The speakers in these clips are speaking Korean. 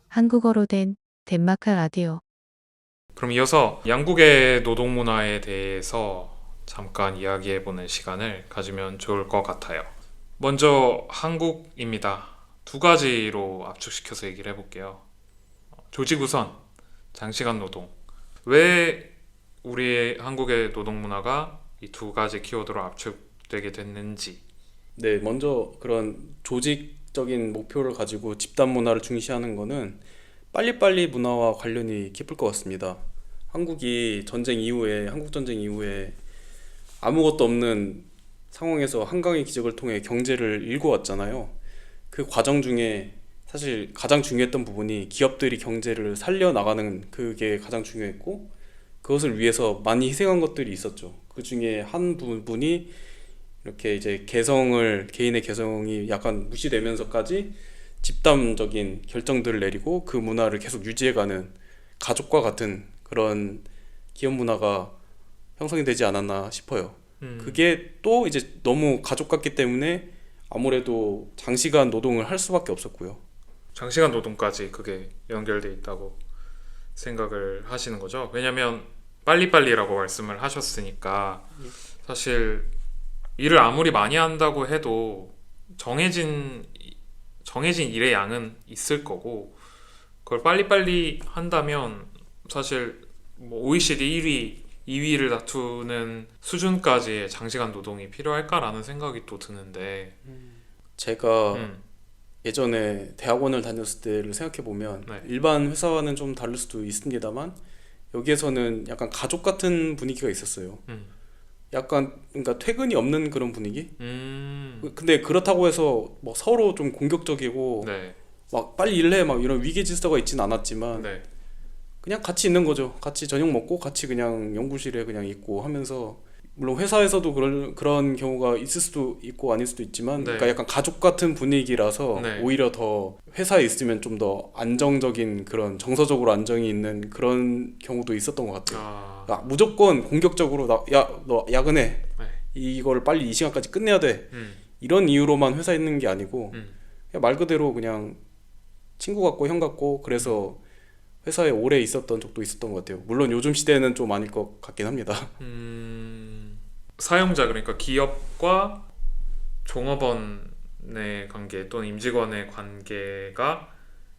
한국어로 된 덴마크 라디오. 그럼 이어서 양국의 노동 문화에 대해서 잠깐 이야기해보는 시간을 가지면 좋을 것 같아요. 먼저 한국입니다. 두 가지로 압축시켜서 얘기를 해볼게요. 조직 우선, 장시간 노동. 왜 우리의 한국의 노동 문화가 이 두 가지 키워드로 압축되게 됐는지. 네, 먼저 그런 조직적인 목표를 가지고 집단 문화를 중시하는 거는 빨리빨리 문화와 관련이 깊을 것 같습니다. 한국이 한국 전쟁 이후에 아무것도 없는 상황에서 한강의 기적을 통해 경제를 일궈왔잖아요. 그 과정 중에 사실 가장 중요했던 부분이 기업들이 경제를 살려나가는 그게 가장 중요했고, 그것을 위해서 많이 희생한 것들이 있었죠. 그 중에 한 부분이 이렇게 이제 개인의 개성이 약간 무시되면서까지 집단적인 결정들을 내리고 그 문화를 계속 유지해가는 가족과 같은 그런 기업 문화가 형성이 되지 않았나 싶어요. 음, 그게 또 이제 너무 가족 같기 때문에 아무래도 장시간 노동을 할 수밖에 없었고요. 장시간 노동까지 그게 연결돼 있다고 생각을 하시는 거죠. 왜냐면 빨리빨리라고 말씀을 하셨으니까 사실 일을 아무리 많이 한다고 해도 정해진 정해진 일의 양은 있을 거고 그걸 빨리빨리 한다면 사실 뭐 OECD 1위, 2위를 다투는 수준까지의 장시간 노동이 필요할까라는 생각이 또 드는데 제가 음, 예전에 대학원을 다녔을 때를 생각해 보면 네, 일반 회사와는 좀 다를 수도 있습니다만 여기에서는 약간 가족 같은 분위기가 있었어요. 음, 약간 그러니까 퇴근이 없는 그런 분위기? 음, 근데 그렇다고 해서 뭐 서로 좀 공격적이고 네, 막 빨리 일해 막 이런 위계 질서가 있진 않았지만 네, 그냥 같이 있는 거죠. 같이 저녁 먹고 같이 그냥 연구실에 그냥 있고 하면서, 물론 회사에서도 그런 경우가 있을 수도 있고 아닐 수도 있지만, 그러니까 네, 약간 가족 같은 분위기라서 네, 오히려 더 회사에 있으면 좀 더 안정적인 그런 정서적으로 안정이 있는 그런 경우도 있었던 것 같아요. 아, 야, 무조건 공격적으로 너 야근해, 네, 이걸 빨리 이 시간까지 끝내야 돼, 음, 이런 이유로만 회사에 있는 게 아니고 음, 그냥 말 그대로 그냥 친구 같고 형 같고, 그래서 회사에 오래 있었던 적도 있었던 것 같아요. 물론 요즘 시대는 좀 아닐 것 같긴 합니다. 사용자 그러니까 기업과 종업원의 관계 또는 임직원의 관계가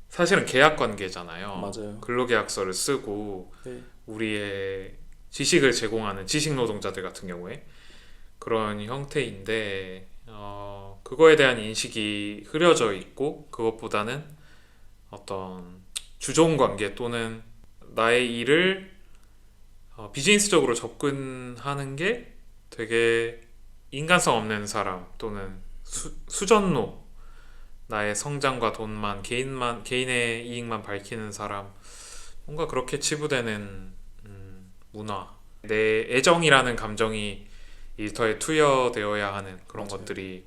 사실은 계약 관계잖아요. 맞아요. 근로계약서를 쓰고 네. 우리의 지식을 제공하는 지식 노동자들 같은 경우에 그런 형태인데 그거에 대한 인식이 흐려져 있고 그것보다는 어떤 주종 관계 또는 나의 일을 비즈니스적으로 접근하는 게 되게 인간성 없는 사람 또는 수전노 나의 성장과 돈만 개인의 이익만 밝히는 사람 뭔가 그렇게 치부되는 문화 내 애정이라는 감정이 일터에 투여되어야 하는 그런 맞아요. 것들이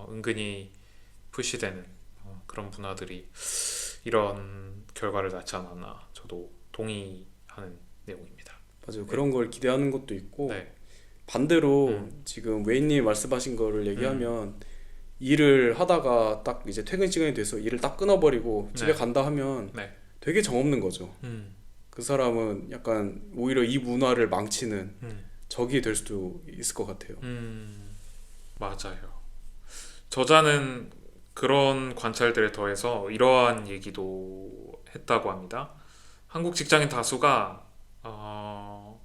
은근히 푸시되는 그런 문화들이 이런 결과를 낳지 않았나 저도 동의하는 내용입니다. 맞아요. 네, 그런 걸 기대하는 것도 있고, 네, 반대로 음, 지금 웨인님 말씀하신 거를 음, 얘기하면, 일을 하다가 딱 이제 퇴근 시간이 돼서 일을 딱 끊어버리고 집에 네, 간다 하면 네, 되게 정없는 거죠. 음, 그 사람은 약간 오히려 이 문화를 망치는 음, 적이 될 수도 있을 것 같아요. 맞아요. 저자는 그런 관찰들에 더해서 이러한 얘기도 했다고 합니다. 한국 직장인 다수가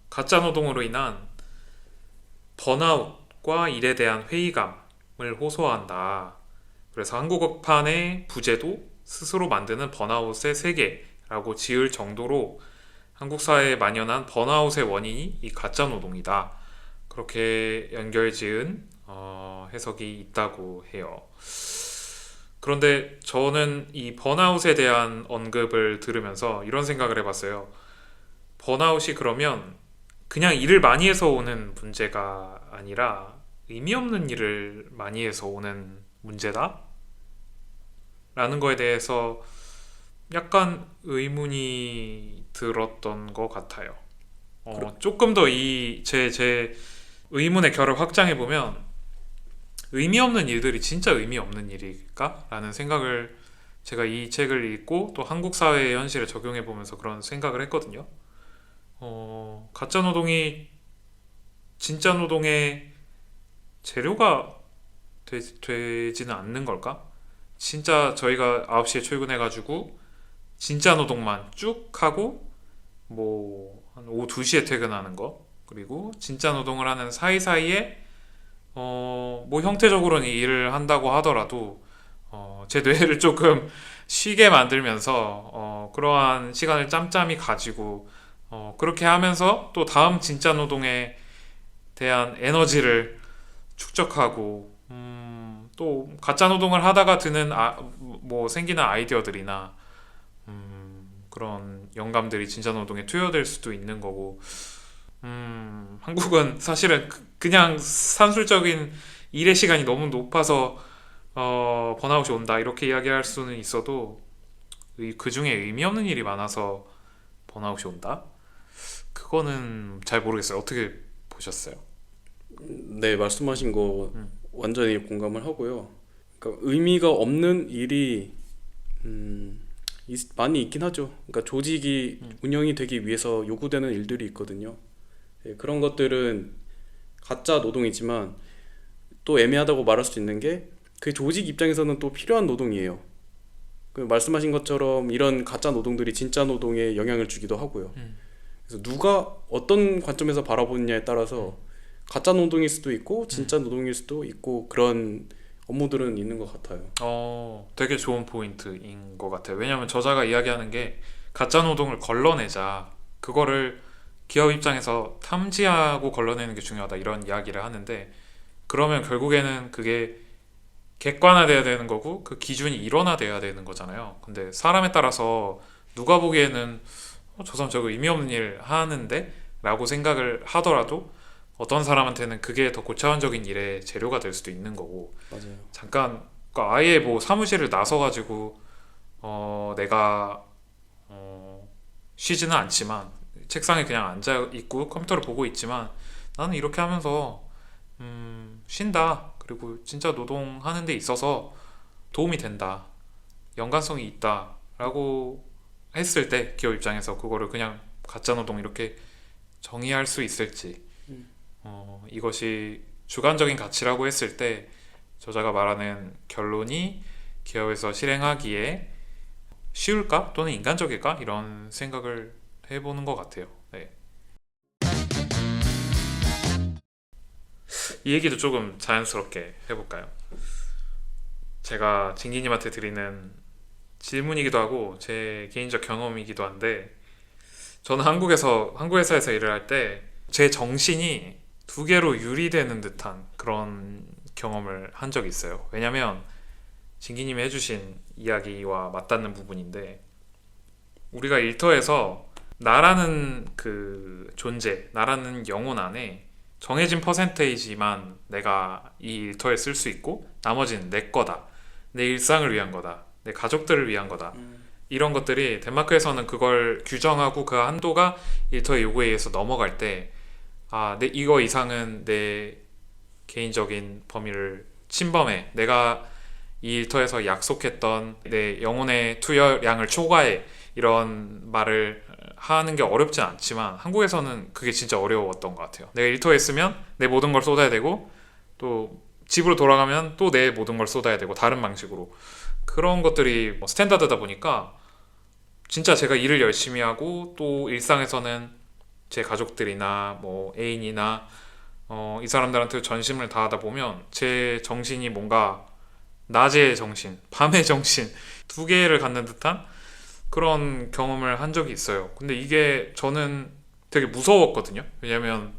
가짜 노동으로 인한 번아웃과 일에 대한 회의감을 호소한다. 그래서 한국어판의 부제도 스스로 만드는 번아웃의 세계라고 지을 정도로 한국 사회에 만연한 번아웃의 원인이 이 가짜 노동이다. 그렇게 연결지은 해석이 있다고 해요. 그런데 저는 이 번아웃에 대한 언급을 들으면서 이런 생각을 해봤어요. 번아웃이 그러면 그냥 일을 많이 해서 오는 문제가 아니라 의미 없는 일을 많이 해서 오는 문제다? 라는 거에 대해서 약간 의문이 들었던 것 같아요. 조금 더 제 의문의 결을 확장해 보면 의미 없는 일들이 진짜 의미 없는 일일까? 라는 생각을 제가 이 책을 읽고 또 한국 사회의 현실에 적용해 보면서 그런 생각을 했거든요. 가짜 노동이 진짜 노동의 재료가 되지는 않는 걸까? 진짜 저희가 9시에 출근해가지고 진짜 노동만 쭉 하고 뭐 한 오후 2시에 퇴근하는 거 그리고 진짜 노동을 하는 사이사이에 뭐 형태적으로는 일을 한다고 하더라도 제 뇌를 조금 쉬게 만들면서 그러한 시간을 짬짬이 가지고 그렇게 하면서 또 다음 진짜 노동에 대한 에너지를 축적하고 또 가짜 노동을 하다가 드는 뭐 생기는 아이디어들이나 그런 영감들이 진짜 노동에 투여될 수도 있는 거고 한국은 사실은 그냥 산술적인 일의 시간이 너무 높아서 번아웃이 온다 이렇게 이야기할 수는 있어도 그 중에 의미 없는 일이 많아서 번아웃이 온다? 그거는 잘 모르겠어요. 어떻게 보셨어요? 네, 말씀하신 거 음, 완전히 공감을 하고요. 그러니까 의미가 없는 일이 많이 있긴 하죠. 그러니까 조직이 음, 운영이 되기 위해서 요구되는 일들이 있거든요. 예, 그런 것들은 가짜 노동이지만 또 애매하다고 말할 수 있는 게 그 조직 입장에서는 또 필요한 노동이에요. 그 말씀하신 것처럼 이런 가짜 노동들이 진짜 노동에 영향을 주기도 하고요. 음, 그래서 누가 어떤 관점에서 바라보느냐에 따라서 가짜 노동일 수도 있고 음. 진짜 노동일 수도 있고 그런 업무들은 있는 것 같아요. 되게 좋은 포인트인 것 같아요. 왜냐하면 저자가 이야기하는 게 가짜 노동을 걸러내자. 그거를 기업 입장에서 탐지하고 걸러내는 게 중요하다. 이런 이야기를 하는데 그러면 결국에는 그게 객관화돼야 되는 거고 그 기준이 일원화돼야 되는 거잖아요. 근데 사람에 따라서 누가 보기에는 저 사람 저거 의미 없는 일 하는데? 라고 생각을 하더라도 어떤 사람한테는 그게 더 고차원적인 일의 재료가 될 수도 있는 거고 맞아요. 잠깐 그러니까 아예 뭐 사무실을 나서 가지고 내가 쉬지는 않지만 책상에 그냥 앉아 있고 컴퓨터를 보고 있지만 나는 이렇게 하면서 쉰다. 그리고 진짜 노동하는 데 있어서 도움이 된다. 연관성이 있다. 라고 했을 때 기업 입장에서 그거를 그냥 가짜 노동 이렇게 정의할 수 있을지 이것이 주관적인 가치라고 했을 때 저자가 말하는 결론이 기업에서 실행하기에 쉬울까? 또는 인간적일까? 이런 생각을 해보는 것 같아요. 네. 이 얘기도 조금 자연스럽게 해볼까요? 제가 진기님한테 드리는 질문이기도 하고 제 개인적 경험이기도 한데 저는 한국 회사에서 일을 할 때 제 정신이 두 개로 유리되는 듯한 그런 경험을 한 적이 있어요. 왜냐면 진기님이 해주신 이야기와 맞닿는 부분인데 우리가 일터에서 나라는 그 존재, 나라는 영혼 안에 정해진 퍼센테이지만 내가 이 일터에 쓸 수 있고 나머지는 내 거다. 내 일상을 위한 거다. 내 가족들을 위한 거다. 이런 것들이 덴마크에서는 그걸 규정하고 그 한도가 일터의 요구에 의해서 넘어갈 때 이거 이상은 내 개인적인 범위를 침범해. 내가 이 일터에서 약속했던 내 영혼의 투여량을 초과해. 이런 말을 하는 게 어렵진 않지만 한국에서는 그게 진짜 어려웠던 것 같아요. 내가 일터에 있으면 내 모든 걸 쏟아야 되고 또 집으로 돌아가면 또 내 모든 걸 쏟아야 되고 다른 방식으로 그런 것들이 뭐 스탠다드다 보니까 진짜 제가 일을 열심히 하고 또 일상에서는 제 가족들이나 뭐 애인이나 이 사람들한테 전심을 다하다 보면 제 정신이 뭔가 낮의 정신, 밤의 정신 두 개를 갖는 듯한 그런 경험을 한 적이 있어요. 근데 이게 저는 되게 무서웠거든요. 왜냐면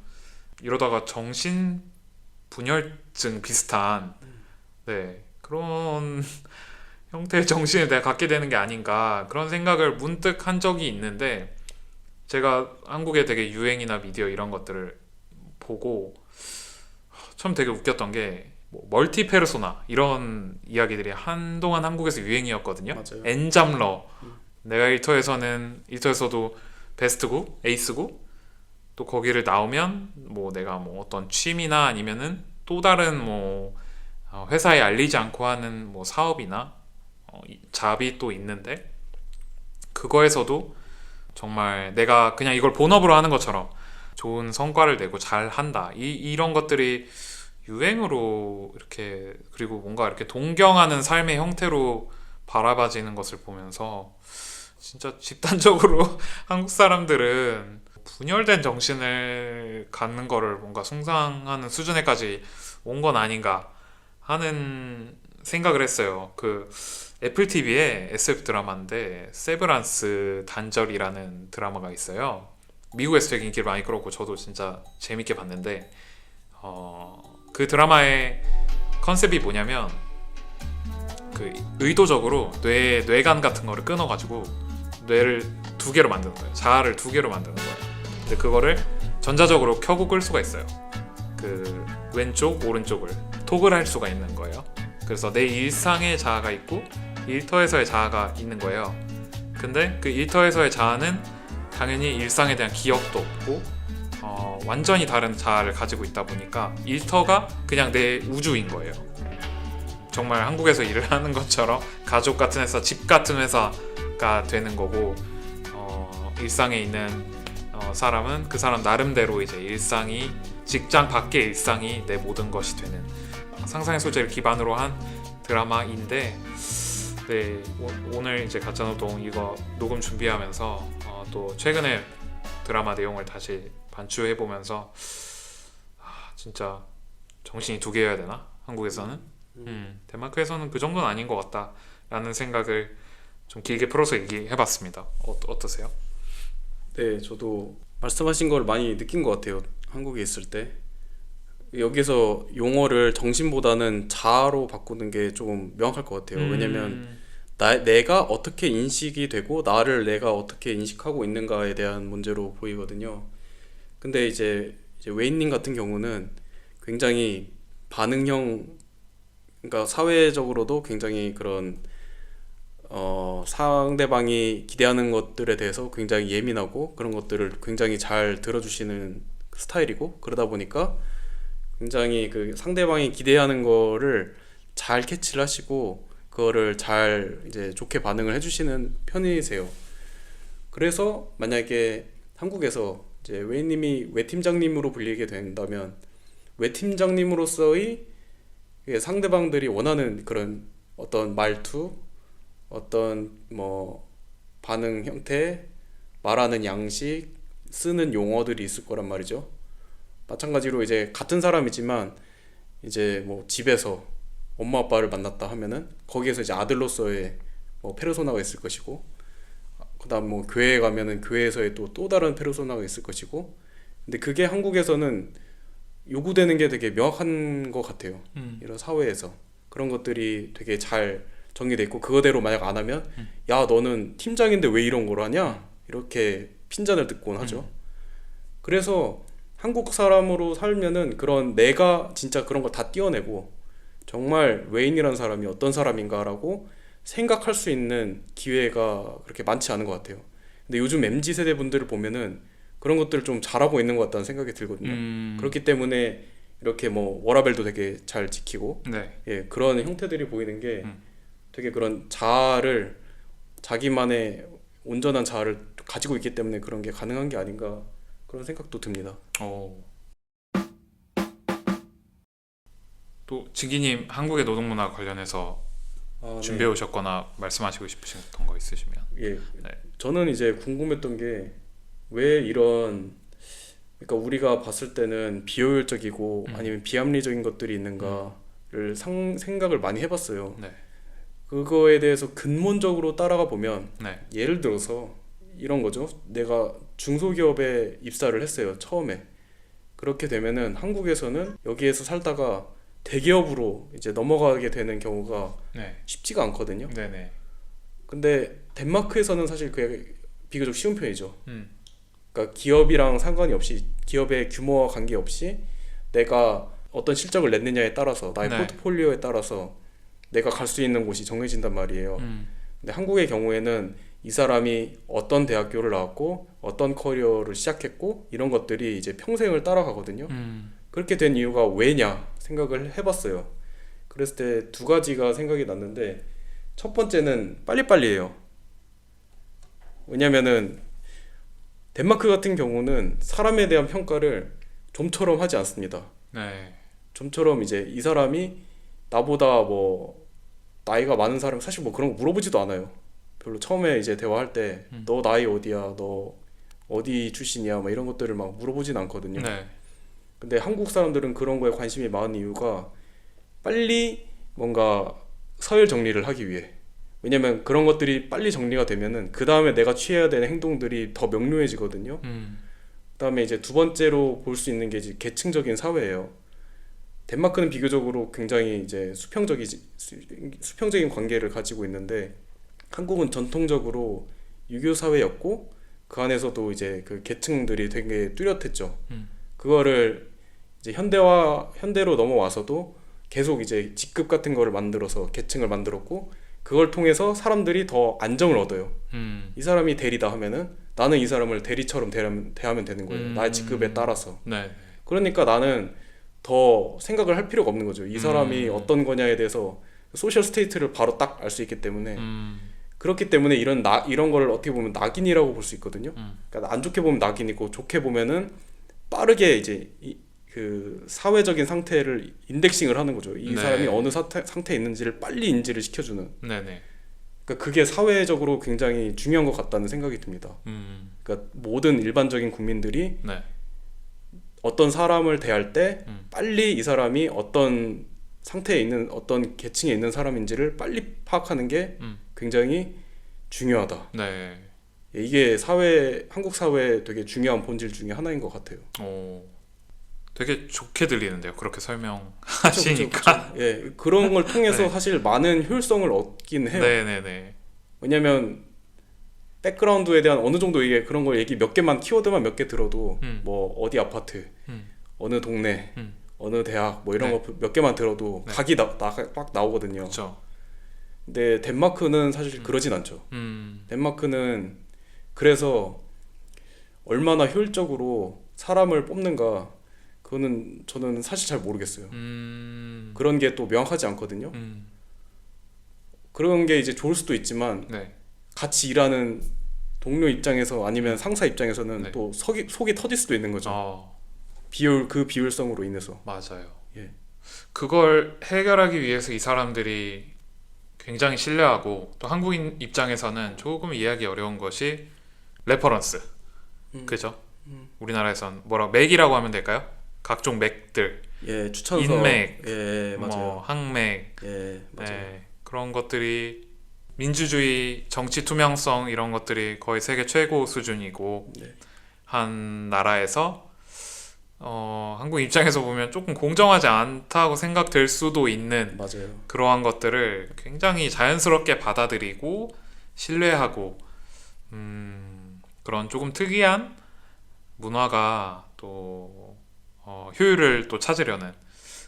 이러다가 정신분열증 비슷한 그런 형태의 정신을 내가 갖게 되는 게 아닌가 그런 생각을 문득 한 적이 있는데 제가 한국의 되게 유행이나 미디어 이런 것들을 보고 참 되게 웃겼던 게 멀티 페르소나 이런 이야기들이 한동안 한국에서 유행이었거든요. 맞아요. 엔잡러 내가 일터에서도 베스트고 에이스고 또 거기를 나오면 뭐 내가 뭐 어떤 취미나 아니면은 또 다른 뭐 회사에 알리지 않고 하는 뭐 사업이나 잡이 또 있는데 그거에서도 정말 내가 그냥 이걸 본업으로 하는 것처럼 좋은 성과를 내고 잘 한다. 이런 것들이 유행으로 이렇게 그리고 뭔가 이렇게 동경하는 삶의 형태로 바라봐지는 것을 보면서 진짜 집단적으로 한국 사람들은 분열된 정신을 갖는 거를 뭔가 숭상하는 수준에까지 온 건 아닌가 하는 생각을 했어요. 그 애플 TV에 SF 드라마인데 세브란스 단절이라는 드라마가 있어요. 미국에서 되게 인기를 많이 끌었고 저도 진짜 재밌게 봤는데 그 드라마의 컨셉이 뭐냐면 그 의도적으로 뇌간 같은 거를 끊어가지고 뇌를 두 개로 만드는 거예요. 자아를 두 개로 만드는 거예요. 근데 그거를 전자적으로 켜고 끌 수가 있어요. 그 왼쪽 오른쪽을 토글할 수가 있는 거예요. 그래서 내 일상의 자아가 있고 일터에서의 자아가 있는 거예요. 근데 그 일터에서의 자아는 당연히 일상에 대한 기억도 없고 완전히 다른 자아를 가지고 있다 보니까 일터가 그냥 내 우주인 거예요. 정말 한국에서 일을 하는 것처럼 가족 같은 회사, 집 같은 회사가 되는 거고 일상에 있는 사람은 그 사람 나름대로 이제 일상이 직장 밖의 일상이 내 모든 것이 되는 상상의 소재를 기반으로 한 드라마인데 네, 오늘 이제 가짜노동 이거 녹음 준비하면서 또 최근에 드라마 내용을 다시 반추해 보면서 진짜 정신이 두 개여야 되나? 한국에서는 덴마크에서는 그 정도는 아닌 것 같다라는 생각을 좀 길게 풀어서 얘기해봤습니다. 어떠세요? 네, 저도 말씀하신 걸 많이 느낀 것 같아요. 한국에 있을 때 여기서 용어를 정신보다는 자아로 바꾸는 게 조금 명확할 것 같아요. 왜냐면 내가 어떻게 인식이 되고 나를 내가 어떻게 인식하고 있는가에 대한 문제로 보이거든요. 근데 이제 웨인님 같은 경우는 굉장히 반응형, 그러니까 사회적으로도 굉장히 그런 상대방이 기대하는 것들에 대해서 굉장히 예민하고 그런 것들을 굉장히 잘 들어주시는 스타일이고, 그러다 보니까 굉장히 그 상대방이 기대하는 거를 잘 캐치를 하시고 그거를 잘 이제 좋게 반응을 해주시는 편이세요. 그래서 만약에 한국에서 이제 웨이님이 외팀장님으로 불리게 된다면 외팀장님으로서의 상대방들이 원하는 그런 어떤 말투, 어떤 뭐 반응 형태, 말하는 양식, 쓰는 용어들이 있을 거란 말이죠. 마찬가지로 이제 같은 사람이지만 이제 뭐 집에서 엄마 아빠를 만났다 하면은 거기에서 이제 아들로서의 뭐 페르소나가 있을 것이고, 그다음 뭐 교회에 가면은 교회에서의 또 다른 페르소나가 있을 것이고, 근데 그게 한국에서는 요구되는 게 되게 명확한 것 같아요. 이런 사회에서 그런 것들이 되게 잘 정리돼 있고, 그거대로 만약 안 하면 야 너는 팀장인데 왜 이런 걸 하냐 이렇게 핀잔을 듣곤 하죠. 그래서 한국 사람으로 살면은 그런 내가 진짜 그런 걸 다 띄어내고 정말 웨인이라는 사람이 어떤 사람인가라고 생각할 수 있는 기회가 그렇게 많지 않은 것 같아요. 근데 요즘 MZ 세대 분들을 보면은 그런 것들을 좀 잘하고 있는 것 같다는 생각이 들거든요. 그렇기 때문에 이렇게 뭐 워라밸도 되게 잘 지키고 네. 예, 그런 형태들이 보이는 게 되게 그런 자아를, 자기만의 온전한 자아를 가지고 있기 때문에 그런 게 가능한 게 아닌가, 그런 생각도 듭니다. 또 지기님 한국의 노동문화 관련해서 준비해 오셨거나 말씀하시고 싶으셨던 거 있으시면. 예, 네. 저는 이제 궁금했던 게 왜 이런, 그러니까 우리가 봤을 때는 비효율적이고 아니면 비합리적인 것들이 있는가를 생각을 많이 해봤어요. 네. 그거에 대해서 근본적으로 따라가 보면 네. 예를 들어서 이런 거죠. 내가 중소기업에 입사를 했어요, 처음에. 그렇게 되면은 한국에서는 여기에서 살다가 대기업으로 이제 넘어가게 되는 경우가 네. 쉽지가 않거든요. 네네. 근데 덴마크에서는 사실 그게 비교적 쉬운 편이죠. 음. 그러니까 기업이랑 상관이 없이, 기업의 규모와 관계없이 내가 어떤 실적을 냈느냐에 따라서, 나의 네. 포트폴리오에 따라서 내가 갈 수 있는 곳이 정해진단 말이에요. 근데 한국의 경우에는 이 사람이 어떤 대학교를 나왔고 어떤 커리어를 시작했고 이런 것들이 이제 평생을 따라가거든요. 그렇게 된 이유가 왜냐 생각을 해봤어요. 그랬을 때 두 가지가 생각이 났는데 첫 번째는 빨리빨리예요. 왜냐면은 덴마크 같은 경우는 사람에 대한 평가를 좀처럼 하지 않습니다. 네. 좀처럼 이제 이 사람이 나보다 뭐 나이가 많은 사람 사실 뭐 그런 거 물어보지도 않아요. 별로 처음에 이제 대화할 때 너 나이 어디야, 너 어디 출신이야, 뭐 이런 것들을 막 물어보진 않거든요. 네. 근데 한국 사람들은 그런 거에 관심이 많은 이유가 빨리 뭔가 서열 정리를 하기 위해. 왜냐면 그런 것들이 빨리 정리가 되면은 그 다음에 내가 취해야 되는 행동들이 더 명료해지거든요. 그다음에 이제 두 번째로 볼 수 있는 게 이제 계층적인 사회예요. 덴마크는 비교적으로 굉장히 이제 수평적인 관계를 가지고 있는데 한국은 전통적으로 유교 사회였고 그 안에서도 이제 그 계층들이 되게 뚜렷했죠. 그거를 이제 현대로 넘어와서도 계속 이제 직급 같은 거를 만들어서 계층을 만들었고 그걸 통해서 사람들이 더 안정을 얻어요. 이 사람이 대리다 하면은 나는 이 사람을 대리처럼 대하면 되는 거예요. 나의 직급에 따라서. 네. 그러니까 나는 더 생각을 할 필요가 없는 거죠. 이 사람이 어떤 거냐에 대해서 소셜 스테이트를 바로 딱 알 수 있기 때문에 그렇기 때문에 이런 걸 어떻게 보면 낙인이라고 볼 수 있거든요. 그러니까 안 좋게 보면 낙인이고 좋게 보면은 빠르게 이제 그 사회적인 상태를 인덱싱을 하는 거죠. 이 네. 사람이 어느 상태에 있는지를 빨리 인지를 시켜주는. 네네. 그러니까 그게 사회적으로 굉장히 중요한 것 같다는 생각이 듭니다. 그러니까 모든 일반적인 국민들이 네. 어떤 사람을 대할 때 빨리 이 사람이 어떤 상태에 있는 어떤 계층에 있는 사람인지를 빨리 파악하는 게 굉장히 중요하다. 네. 이게 한국 사회의 되게 중요한 본질 중에 하나인 것 같아요. 오. 되게 좋게 들리는데요. 그렇게 그쵸, 설명하시니까. 그쵸. 예, 그런 걸 통해서 네. 사실 많은 효율성을 얻긴 해요. 네네네. 왜냐면 백그라운드에 대한 어느 정도 이게 그런 걸 얘기 몇 개만 키워드만 몇 개 들어도 뭐 어디 아파트, 어느 동네, 어느 대학 뭐 이런 네. 거 몇 개만 들어도 네. 각이 막 나오거든요. 그렇죠. 근데 덴마크는 사실 그러진 않죠. 덴마크는 그래서 얼마나 효율적으로 사람을 뽑는가 그거는 저는 사실 잘 모르겠어요. 그런 게 또 명확하지 않거든요. 그런 게 이제 좋을 수도 있지만 네. 같이 일하는 동료 입장에서 아니면 상사 입장에서는 네. 또 속이 터질 수도 있는 거죠. 어, 그 비율성으로 인해서. 맞아요. 예. 그걸 해결하기 위해서 이 사람들이 굉장히 신뢰하고 또 한국인 입장에서는 조금 이해하기 어려운 것이 레퍼런스. 그죠? 우리나라에선 맥이라고 하면 될까요? 각종 맥들, 예, 추천서. 인맥, 예, 맞아요. 뭐 항맥, 예, 맞아요. 네, 그런 것들이 민주주의, 정치 투명성 이런 것들이 거의 세계 최고 수준이고 네. 한 나라에서 한국 입장에서 보면 조금 공정하지 않다고 생각될 수도 있는 맞아요. 그러한 것들을 굉장히 자연스럽게 받아들이고 신뢰하고 그런 조금 특이한 문화가 또 효율을 또 찾으려는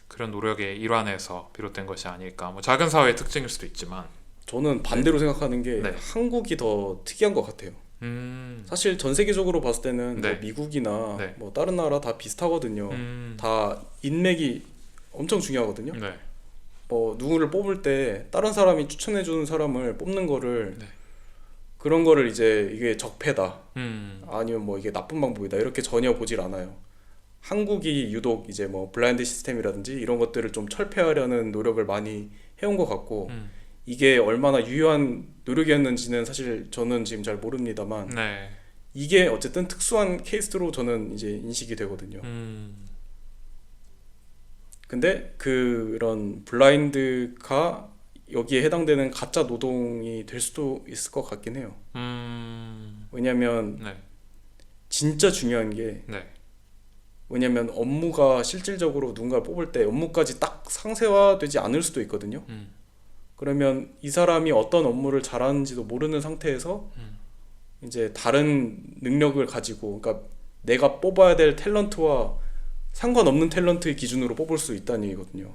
그런 노력의 일환에서 비롯된 것이 아닐까. 뭐 작은 사회의 특징일 수도 있지만. 저는 반대로 생각하는 게 네. 한국이 더 특이한 것 같아요. 사실 전 세계적으로 봤을 때는 네. 뭐 미국이나 네. 뭐 다른 나라 다 비슷하거든요. 다 인맥이 엄청 중요하거든요. 네. 뭐 누구를 뽑을 때 다른 사람이 추천해 주는 사람을 뽑는 거를 네. 그런 거를 이제 이게 적폐다 음. 아니면 뭐 이게 나쁜 방법이다 이렇게 전혀 보질 않아요. 한국이 유독 이제 뭐 블라인드 시스템이라든지 이런 것들을 좀 철폐하려는 노력을 많이 해온 것 같고 이게 얼마나 유효한 노력이었는지는 사실 저는 지금 잘 모릅니다만 네. 이게 어쨌든 특수한 케이스로 저는 이제 인식이 되거든요. 근데 그런 블라인드가 여기에 해당되는 가짜 노동이 될 수도 있을 것 같긴 해요. 왜냐면 네. 진짜 중요한 게 네. 왜냐면 업무가 실질적으로 누군가를 뽑을 때 업무까지 딱 상세화되지 않을 수도 있거든요. 그러면 이 사람이 어떤 업무를 잘하는지도 모르는 상태에서 이제 다른 능력을 가지고 그러니까 내가 뽑아야 될 탤런트와 상관없는 탤런트의 기준으로 뽑을 수 있다는 얘기거든요.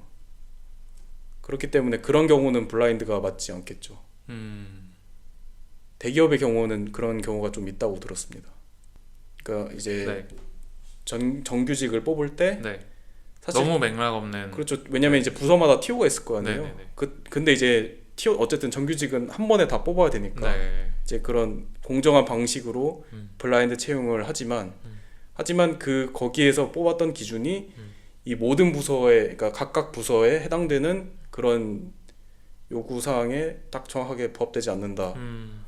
그렇기 때문에 그런 경우는 블라인드가 맞지 않겠죠. 대기업의 경우는 그런 경우가 좀 있다고 들었습니다. 그러니까 이제 네, 정규직을 뽑을 때 네. 사실 너무 맥락 없는. 그렇죠. 왜냐면 이제 부서마다 티오가 있을 거 아니에요. 네네네. 근데 이제 티오 어쨌든 정규직은 한 번에 다 뽑아야 되니까 네, 이제 그런 공정한 방식으로 음, 블라인드 채용을 하지만 음. 그 거기에서 뽑았던 기준이 음. 이 모든 부서에 그러니까 각각 부서에 해당되는 그런 요구 사항에 딱 정확하게 부합되지 않는다. 음,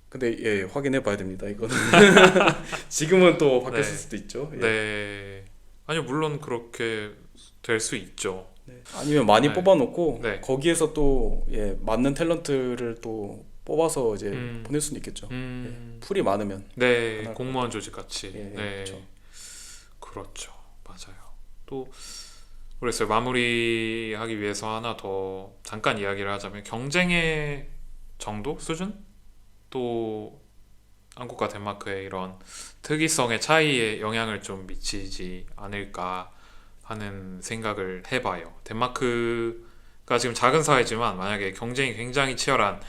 근데 예, 확인해 봐야 됩니다. 이거는 지금은 또 바뀌었을 네. 수도 있죠. 예. 네. 아니요, 물론 그렇게 될 수 있죠. 네. 아니면 많이 네. 뽑아놓고 네. 거기에서 또 예, 맞는 탤런트를 또 뽑아서 이제 음, 보낼 수는 있겠죠. 풀이 많으면. 네, 하나 공무원 조직 같이. 예, 네, 그렇죠. 그렇죠. 맞아요. 또 그래서 마무리하기 위해서 하나 더 잠깐 이야기를 하자면 경쟁의 정도 수준? 또 한국과 덴마크의 이런 특이성의 차이에 영향을 좀 미치지 않을까 하는 생각을 해봐요. 덴마크가 지금 작은 사회지만 만약에 경쟁이 굉장히 치열한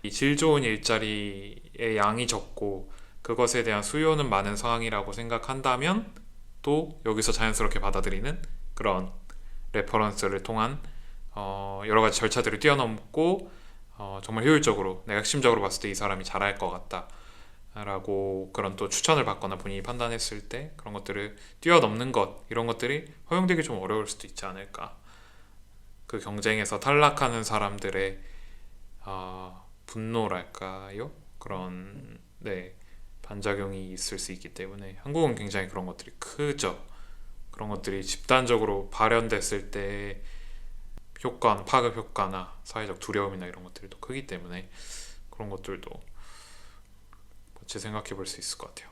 이 질 좋은 일자리의 양이 적고 그것에 대한 수요는 많은 상황이라고 생각한다면 또 여기서 자연스럽게 받아들이는 그런 레퍼런스를 통한 여러 가지 절차들을 뛰어넘고 정말 효율적으로 내가 핵심적으로 봤을 때 이 사람이 잘할 것 같다 라고 그런 또 추천을 받거나 본인이 판단했을 때 그런 것들을 뛰어넘는 것 이런 것들이 허용되기 좀 어려울 수도 있지 않을까. 그 경쟁에서 탈락하는 사람들의 분노랄까요? 그런 네 반작용이 있을 수 있기 때문에 한국은 굉장히 그런 것들이 크죠. 그런 것들이 집단적으로 발현됐을 때 효과, 파급 효과나 사회적 두려움이나 이런 것들도 크기 때문에 그런 것들도 같이 생각해 볼 수 있을 것 같아요.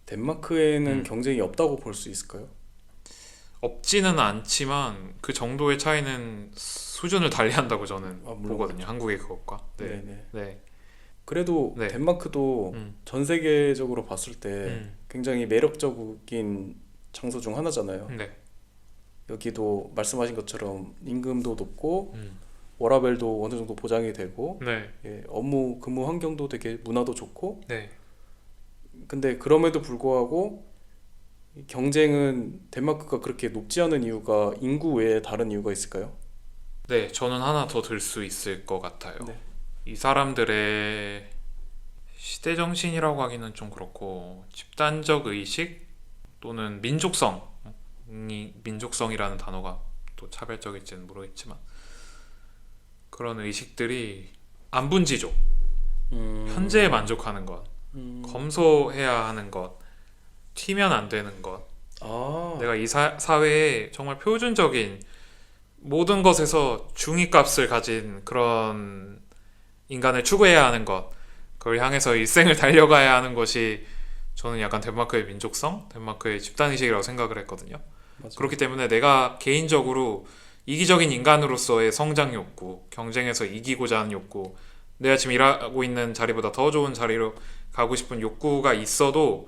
덴마크에는 음. 경쟁이 없다고 볼 수 있을까요? 없지는 않지만 그 정도의 차이는 수준을 달리한다고 저는 물론 보거든요. 한국의 그것과. 네, 네네. 네, 그래도 네. 덴마크도 음, 전 세계적으로 봤을 때 음, 굉장히 매력적인 장소 중 하나잖아요. 네, 여기도 말씀하신 것처럼 임금도 높고 음, 워라밸도 어느 정도 보장이 되고 네, 예, 업무 근무 환경도 되게 문화도 좋고 네. 근데 그럼에도 불구하고 이 경쟁은 덴마크가 그렇게 높지 않은 이유가 인구 외에 다른 이유가 있을까요? 네, 저는 하나 더 들 수 있을 것 같아요. 네. 이 사람들의 시대 정신이라고 하기는 좀 그렇고 집단적 의식 또는 민족성이라는 단어가 또 차별적일지는 모르겠지만 그런 의식들이 안분지족, 현재에 만족하는 것, 검소해야 하는 것, 튀면 안 되는 것. 아, 내가 이 사회에 정말 표준적인 모든 것에서 중위값을 가진 그런 인간을 추구해야 하는 것, 그걸 향해서 일생을 달려가야 하는 것이 저는 약간 덴마크의 민족성, 덴마크의 집단의식이라고 생각을 했거든요. 맞아요. 그렇기 때문에 내가 개인적으로 이기적인 인간으로서의 성장 욕구, 경쟁에서 이기고자 하는 욕구, 내가 지금 일하고 있는 자리보다 더 좋은 자리로 가고 싶은 욕구가 있어도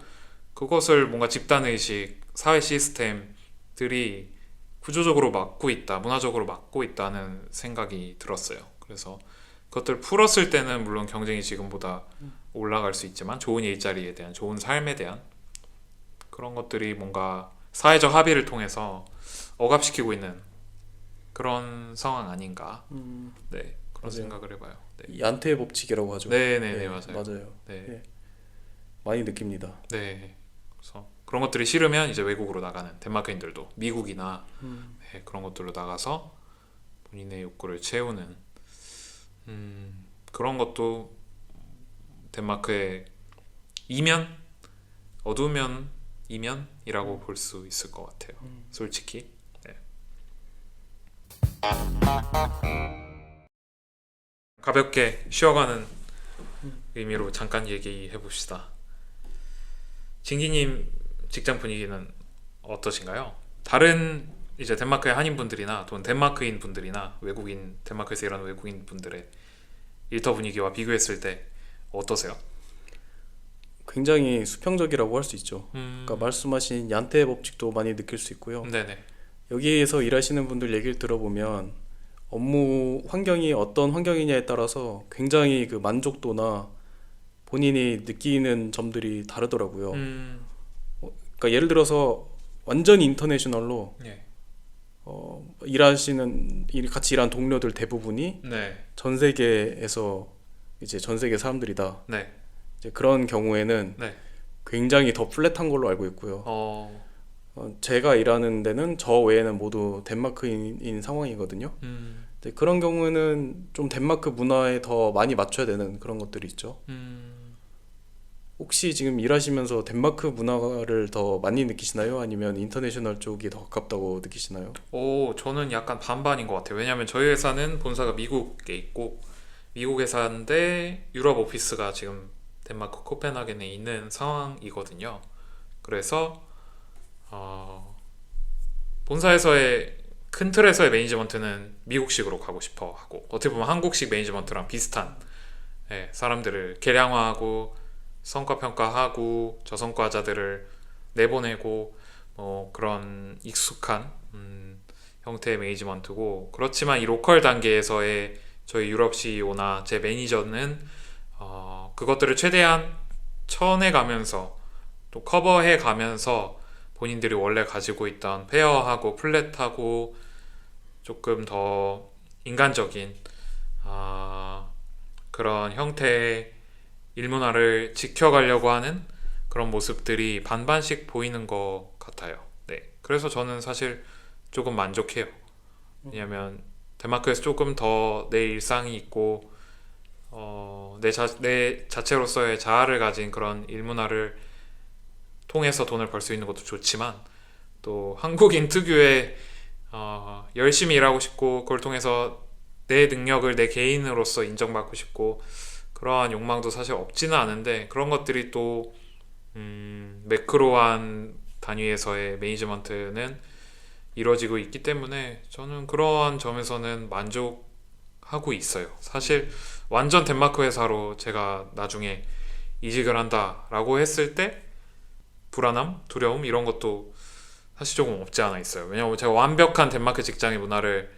그것을 뭔가 집단의식, 사회 시스템들이 구조적으로 막고 있다, 문화적으로 막고 있다는 생각이 들었어요. 그래서 그것들을 풀었을 때는 물론 경쟁이 지금보다 올라갈 수 있지만 좋은 일자리에 대한, 좋은 삶에 대한 그런 것들이 뭔가 사회적 합의를 통해서 억압시키고 있는 그런 상황 아닌가. 네, 그런 맞아요. 생각을 해봐요. 네, 이 안테의 법칙이라고 하죠. 네네네, 예, 맞아요. 맞아요. 네, 예, 많이 느낍니다. 네. 그래서 그런 것들이 싫으면 이제 외국으로 나가는 덴마크인들도 미국이나 네, 그런 것들로 나가서 본인의 욕구를 채우는 그런 것도 덴마크의 이면, 어두운 이면이라고 볼 수 있을 것 같아요. 솔직히. 네. 가볍게 쉬어가는 의미로 잠깐 얘기해 봅시다. 진기님 직장 분위기는 어떠신가요? 다른 이제 덴마크의 한인분들이나 또는 덴마크인 분들이나 외국인 덴마크에서 일하는 외국인 분들의 일터 분위기와 비교했을 때 어떠세요? 굉장히 수평적이라고 할 수 있죠. 그러니까 말씀하신 얀테의 법칙도 많이 느낄 수 있고요. 네네. 여기에서 일하시는 분들 얘기를 들어보면 업무 환경이 어떤 환경이냐에 따라서 굉장히 그 만족도나 본인이 느끼는 점들이 다르더라고요. 그러니까 예를 들어서 완전 인터내셔널로 예. 같이 일하는 동료들 대부분이 네. 전 세계에서 이제 전 세계 사람들이다. 네. 이제 그런 경우에는 네. 굉장히 더 플랫한 걸로 알고 있고요. 어, 제가 일하는 데는 저 외에는 모두 덴마크인인 상황이거든요. 음, 근데 그런 경우에는 좀 덴마크 문화에 더 많이 맞춰야 되는 그런 것들이 있죠. 혹시 지금 일하시면서 덴마크 문화를 더 많이 느끼시나요? 아니면 인터내셔널 쪽이 더 가깝다고 느끼시나요? 저는 약간 반반인 것 같아요. 왜냐하면 저희 회사는 본사가 미국에 있고, 미국 회사인데 유럽 오피스가 지금 덴마크 코펜하겐에 있는 상황이거든요. 그래서 본사에서의 큰 틀에서의 매니지먼트는 미국식으로 가고 싶어 하고, 어떻게 보면 한국식 매니지먼트랑 비슷한, 예, 사람들을 계량화하고 성과 평가하고 저성과자들을 내보내고 뭐 그런 익숙한 형태의 매니지먼트고, 그렇지만 이 로컬 단계에서의 저희 유럽 CEO나 제 매니저는 그것들을 최대한 쳐내가면서 또 커버해 가면서 본인들이 원래 가지고 있던 페어하고 플랫하고 조금 더 인간적인 그런 형태의 일문화를 지켜가려고 하는 그런 모습들이 반반씩 보이는 것 같아요. 네. 그래서 저는 사실 조금 만족해요. 왜냐면 덴마크에서 조금 더 내 일상이 있고 내 자체로서의 자아를 가진 그런 일문화를 통해서 돈을 벌 수 있는 것도 좋지만, 또 한국인 특유의 열심히 일하고 싶고 그걸 통해서 내 능력을 내 개인으로서 인정받고 싶고 그러한 욕망도 사실 없지는 않은데, 그런 것들이 또 매크로한 단위에서의 매니지먼트는 이루어지고 있기 때문에 저는 그러한 점에서는 만족하고 있어요. 사실 완전 덴마크 회사로 제가 나중에 이직을 한다라고 했을 때 불안함, 두려움 이런 것도 사실 조금 없지 않아 있어요. 왜냐하면 제가 완벽한 덴마크 직장의 문화를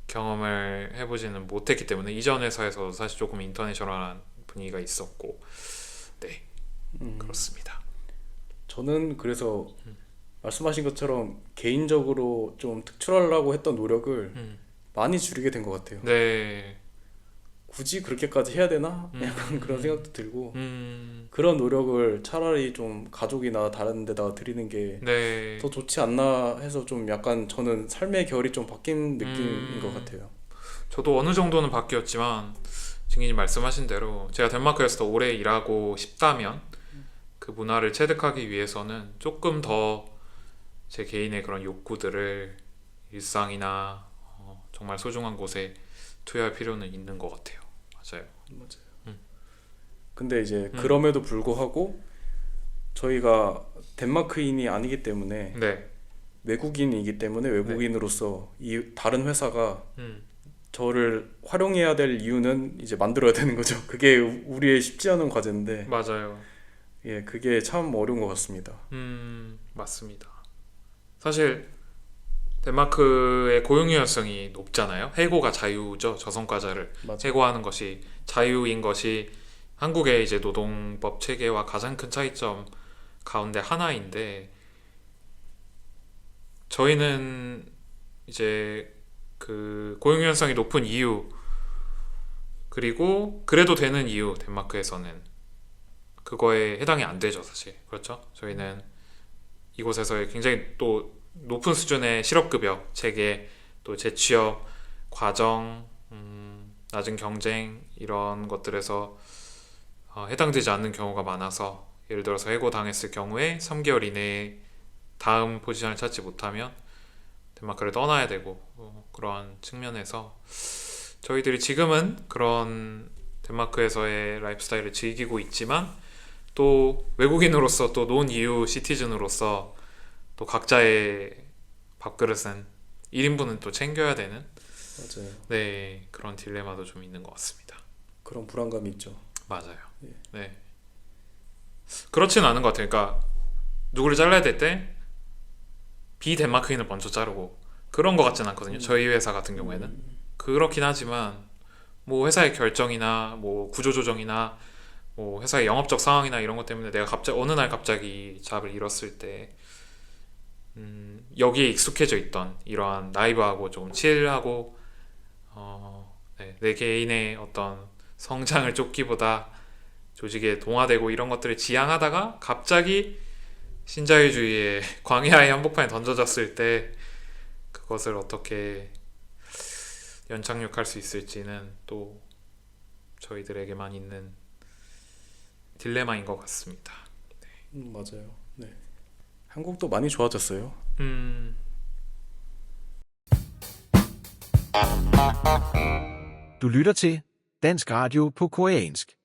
경험을 해보지는 못했기 때문에, 이전 회사에서 사실 조금 인터내셔널한 분위기가 있었고, 네, 그렇습니다. 저는 그래서 말씀하신 것처럼 개인적으로 좀 특출하려고 했던 노력을 음, 많이 줄이게 된 것 같아요. 네, 굳이 그렇게까지 해야 되나? 약간 그런 생각도 들고, 음, 그런 노력을 차라리 좀 가족이나 다른 데다가 드리는 게 네, 더 좋지 않나 해서 좀 약간 저는 삶의 결이 좀 바뀐 느낌인 것 음, 같아요. 저도 어느 정도는 바뀌었지만 증인이 말씀하신 대로 제가 덴마크에서 더 오래 일하고 싶다면 그 문화를 체득하기 위해서는 조금 더 제 개인의 그런 욕구들을 일상이나 정말 소중한 곳에 투여할 필요는 있는 것 같아요. 맞아요. 맞아요. 음, 근데 이제 음, 그럼에도 불구하고 저희가 덴마크인이 아니기 때문에 네, 외국인이기 때문에 네, 외국인으로서 이 다른 회사가 음, 저를 활용해야 될 이유는 이제 만들어야 되는 거죠. 그게 우리의 쉽지 않은 과제인데, 맞아요. 예, 그게 참 어려운 것 같습니다. 맞습니다. 사실 덴마크의 고용 유연성이 높잖아요. 해고가 자유죠. 저성과자를 맞아요. 해고하는 것이 자유인 것이 한국의 이제 노동법 체계와 가장 큰 차이점 가운데 하나인데, 저희는 이제 그 고용 유연성이 높은 이유, 그리고 그래도 되는 이유, 덴마크에서는 그거에 해당이 안 되죠, 사실. 그렇죠? 저희는 이곳에서의 굉장히 또 높은 수준의 실업급여 체계, 또 재취업 과정, 낮은 경쟁 이런 것들에서 해당되지 않는 경우가 많아서, 예를 들어서 해고 당했을 경우에 3개월 이내에 다음 포지션을 찾지 못하면 덴마크를 떠나야 되고, 그러한 측면에서 저희들이 지금은 그런 덴마크에서의 라이프 스타일을 즐기고 있지만, 또 외국인으로서 또 논 EU 시티즌으로서 또 각자의 밥그릇은 1인분은 또 챙겨야 되는, 맞아요. 네, 그런 딜레마도 좀 있는 것 같습니다. 그런 불안감이 있죠. 맞아요. 예. 네, 그렇지는 않은 것 같아요. 그러니까 누구를 잘라야 될 때 비덴마크인을 먼저 자르고 그런 것 같지는 않거든요. 저희 회사 같은 경우에는. 그렇긴 하지만 뭐 회사의 결정이나 뭐 구조조정이나 뭐 회사의 영업적 상황이나 이런 것 때문에 내가 갑자기 어느 날 갑자기 잡을 잃었을 때 여기에 익숙해져 있던 이러한 라이브하고 좀 칠하고 네, 내 개인의 어떤 성장을 쫓기보다 조직에 동화되고 이런 것들을 지향하다가 갑자기 신자유주의의 광야의 한복판에 던져졌을 때 그것을 어떻게 연착륙할 수 있을지는 또 저희들에게만 있는 딜레마인 것 같습니다. 맞아요. 네. 한국도 많이 좋아졌어요. 음, Du lytter til Dansk Radio på koreansk.